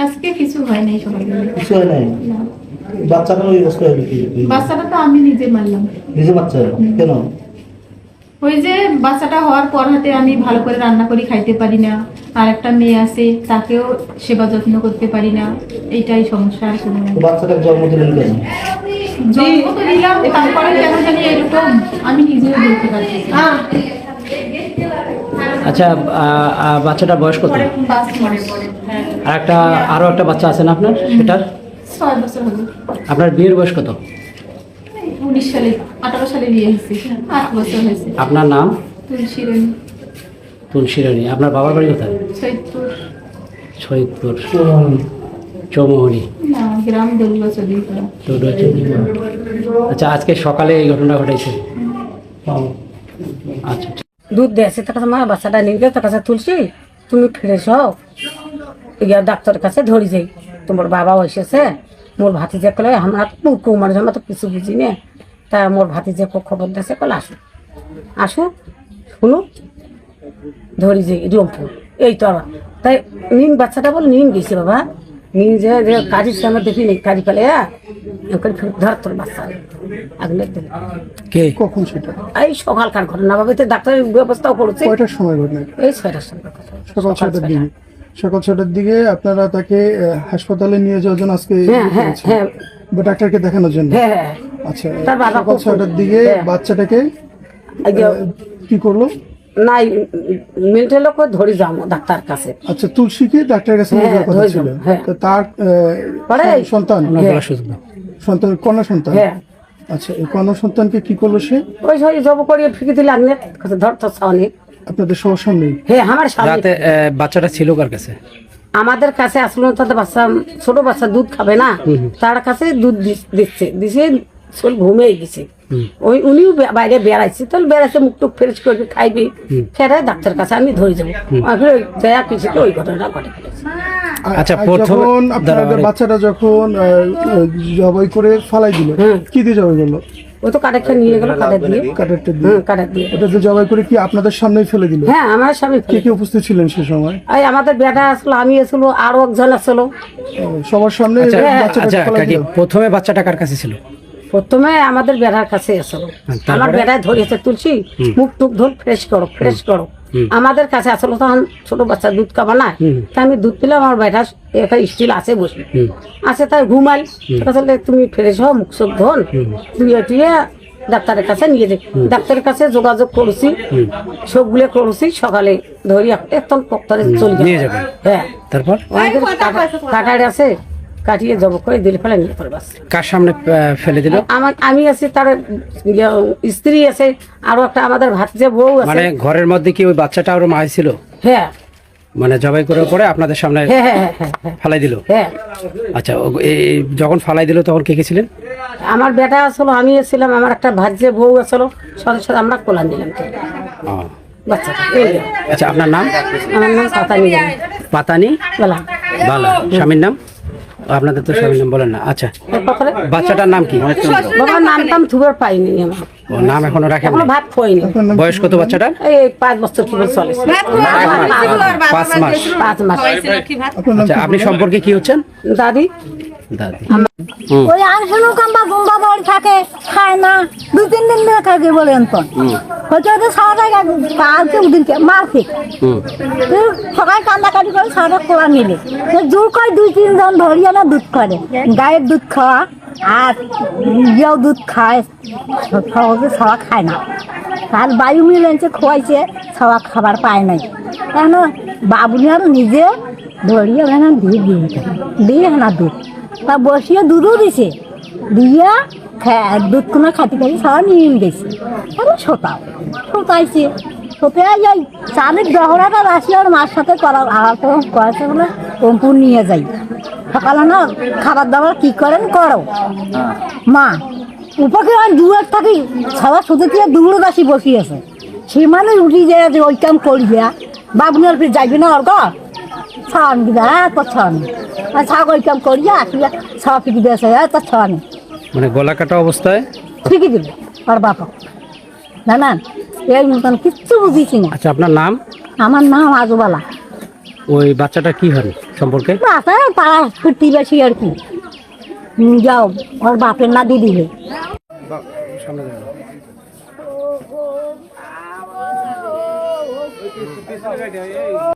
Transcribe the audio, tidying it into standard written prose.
আজকে কিছু হয় নাই, সকালবেলা কিছু হয় নাই। না। বাচ্চাটা ওই অবস্থা হলো কি? বাচ্চাটা তো আমি নিজে মারলাম। নিজে বাচ্চা কেন? ওই যে বাচ্চাটা হওয়ার পর হাতে আমি ভালো করে রান্না করি খাইতে পারি না, আর একটা মেয়ে আছে তাকেও সেবা যত্ন করতে পারি না, এইটাই সমস্যা। আর কোনো না। তো বাচ্চাটার জন্ম দিলেন কেন? জন্ম তো দিলাম, তারপরে কেন জানি এরকম আমি নিজেও বলতে পারছি না। আচ্ছা, বাচ্চাটার বয়স কত? বাস মরে। আর আরো একটা বাচ্চা আছে না আপনার, সেটার 6 বছর হলো। আপনার বিয়ের বয়স কত? 19 সালে 18 সালে বিয়ে হয়েছে, 8 বছর হয়েছে। আপনার নাম? তুলসী রানী। তুলসী রানী। আপনার বাবার বাড়ি কোথায়? সৈয়দপুর। সৈয়দপুর চৌমোহনী। না, গ্রাম দলুয়া চৌধুরীপাড়া। আচ্ছা, আজকে সকালে এই ঘটনা ঘটেছে। আচ্ছা, দুধ দিয়েছে, তার কাছে মা বাচ্চাটা নিয়ে গেছে, তার কাছে তুলসী তুমি ফিরে যাও, ইয়া ডাক্তারের কাছে ধরি যাই, তোমার বাবাও এসেছে। মোর ভাতিজা কলে আমরা তো কুমার আমরা তো কিছু বুঝি না, তা মোর ভাতিজা খবর দিয়েছে, কলে আসুক শুনুক ধরি যাই রংপুর। এই তো তাই নিন বাচ্চাটা বল নিন গেছে বাবা, নিন যে কাজের সামনে দেখিনি কাজী পেলে ধর তোর বাচ্চা আগলের দিন। কে কখন সেটা? এই সকালকার ঘটনা বাবা, ডাক্তারের ব্যবস্থাও করেছে। কয়টার সময় ঘটনা? এই 6টার সময় কথা। সকাল 6টার দিকে। সকাল 6টার দিকে আপনারা তাকে হাসপাতালে নিয়ে যাওয়ার জন্য আজকে হ্যাঁ হ্যাঁ বা ডাক্তারকে দেখানোর জন্য। হ্যাঁ। আচ্ছা, তার বাবা সকাল 6টার দিকে বাচ্চাটাকে কি করলো? নাই মেন্টাল লোক ধরে যাবো ডাক্তার কাছে। আচ্ছা, তুলসীকে ডাক্তারের কাছে নিয়ে যাওয়ার কথা ছিল। তো তার সন্তান কন্যা সন্তান। হ্যাঁ। আচ্ছা, এই কন্যা সন্তানকে কি করলো সে? ওই সব জব করিয়ে ফিকে দিলে আগ্নে ধর তো সামনে। আপনাদের সবার সামনেই? হ্যাঁ, আমার সামনে। রাতে বাচ্চাটা ছিল কার কাছে? আমাদের কাছে আসলে তাদের বাচ্চা ছোট বাচ্চা দুধ খাবে না, তার কাছে দুধ দিচ্ছে চল ঘুমিয়ে গেছে। ওই উনিও বাইরে বেড়াইছে, তাহলে বেড়াইছে মুখ টুক ফ্রেশ করবে খাইবে, ফেরায় ডাক্তার কাছে আমি ধরে যাবো। দয়া কিছু ওই ঘটনা ঘটে ফেলেছে। আচ্ছা, যখন আপনাদের বাচ্চাটা যখন জবাই করে ফালাই দিল, কি দিয়ে জবাই করলো? ওই তো কাঠেরটা নিয়ে গেল, কাঠের দিয়ে। কাঠের দিয়ে এটা যে জবাই করে কি আপনাদের সামনেই ফেলে দিল? হ্যাঁ, আমার স্বামী। কে কে উপস্থিত ছিলেন সে সময়? এই আমাদের বেটা আসলো, আমি আসলো, আরো একজন আসলো। সবার সামনে আচ্ছা, প্রথমে বাচ্চাটা কার কাছে ছিল? প্রথমে আমাদের বেড়ার কাছে আসলো, আমার বেড়ায় ধরেছে তুলসী মুখ টুক ধর ফ্রেশ করো। আমাদের কাছে আসলো, তখন ছোট বাচ্চা দুধ খাবা না, তা আমি দুধ পেলাম। আমার বেটা একটা স্টিল আছে বসে আছে, তাই ঘুমাই। তাহলে তুমি ফ্রেশ হও, মুখ চোখ ধন, ধুয়ে ডাক্তারের কাছে নিয়ে যাই। ডাক্তারের কাছে যোগাযোগ করছি, সবগুলো করছি, সকালে ধরি একদম পক্তরে চলে যাবে। হ্যাঁ, তারপর কাটার আছে, কাটিয়ে জব করে দিলে ফেলে নিয়ে পড়ে। বাস কার সামনে ফেলে দিল? আমি আছি, তার স্ত্রী আছে, আরো একটা আমাদের ভাতিজা বউ আছে। মানে ঘরের মধ্যে কি ওই বাচ্চাটা আরো মা ছিল? হ্যাঁ, মানে জবাই করার পরে আপনাদের সামনে ফালাই দিল? হ্যাঁ। আচ্ছা, যখন ফালাই দিল তখন কে কে ছিলেন? আমার বেটা আসলো, আমি ছিলাম, আমার একটা ভাতিজা বউ আসলো, সাথে সাথে আমরা কোলান দিলাম বাচ্চাটা। আচ্ছা, আপনার নাম? আমার নাম পাতানি। পাতানি বলা বালা। স্বামীর নাম? আপনাদের তো স্বামীর নাম বলেন না। আচ্ছা, বাচ্চাটার নাম কি? বাবার নাম টাম থুবার পাইনি আমার। ও নাম এখনো রাখেন? এখনো ভাত খোয়নি। বয়স কত বাচ্চাটার? এই 5 বছর কি চলে। 5 মাস। 5 মাস। আচ্ছা, আপনি সম্পর্কে কি হচ্ছেন? দাদি। দাদি। ওই আনসানো কাম্বা গুম্বা বাড়ি থাকে, খায় না, 2-3 দিন ধরে থাকে বলেন তো। হয়তো ওদের সারা কালকে উদিনকে মারছে, সকাল কান্দাকাটি করে সারা কোলা নিলে জোর করে 2-3 জন ধরিয়ে না দুধ করে, গায়ের দুধ খাওয়া আর ইয়েও দুধ খায়, সহজে খাওয়া খায় না। তার বায়ু মিলেছে খোয়াইছে, খাওয়া খাবার পায় নাই, কেন বাবুনি আর নিজে ধরিয়ে না দিয়ে না দুধ তা বসিয়ে দুধও দিছে, দিয়ে দুধ কোনো খাতি খাতি সব নিয়ে গেছে। শোতাইছে যাই চালের দহরাটা রাশি আর মার সাথে করেছে বলে টম্পুর নিয়ে যাই। সকালে না খাবার দাবার কি করেন করো মা উপকে দূরের থাকি সবার সোজা দিয়ে দূরে বাসি বসিয়েছে, সে মানুষ উঠি যায় যে ওই কাম করিয়া বাবুনের ফির যাইবি না ওর ঘর ছাওয়ান দিবে। ছাওয়ানি ছাগল কাম করিয়া আসিয়া ছাওয়া ফিকি দিয়েছে, তো ছাওয়ানি মানে গলা কাটা অবস্থায় ফিকি দিল ওর বাবা। না এই মতন কিচ্ছু বুঝিছি না। আচ্ছা, আপনার নাম? আমার নাম আজবালা। ওই বাচ্চাটা কি হয়? সম্পর্কে? আছে পাড়া প্রতিবেশী আর কি যাও ওর বাপের না দিদিলে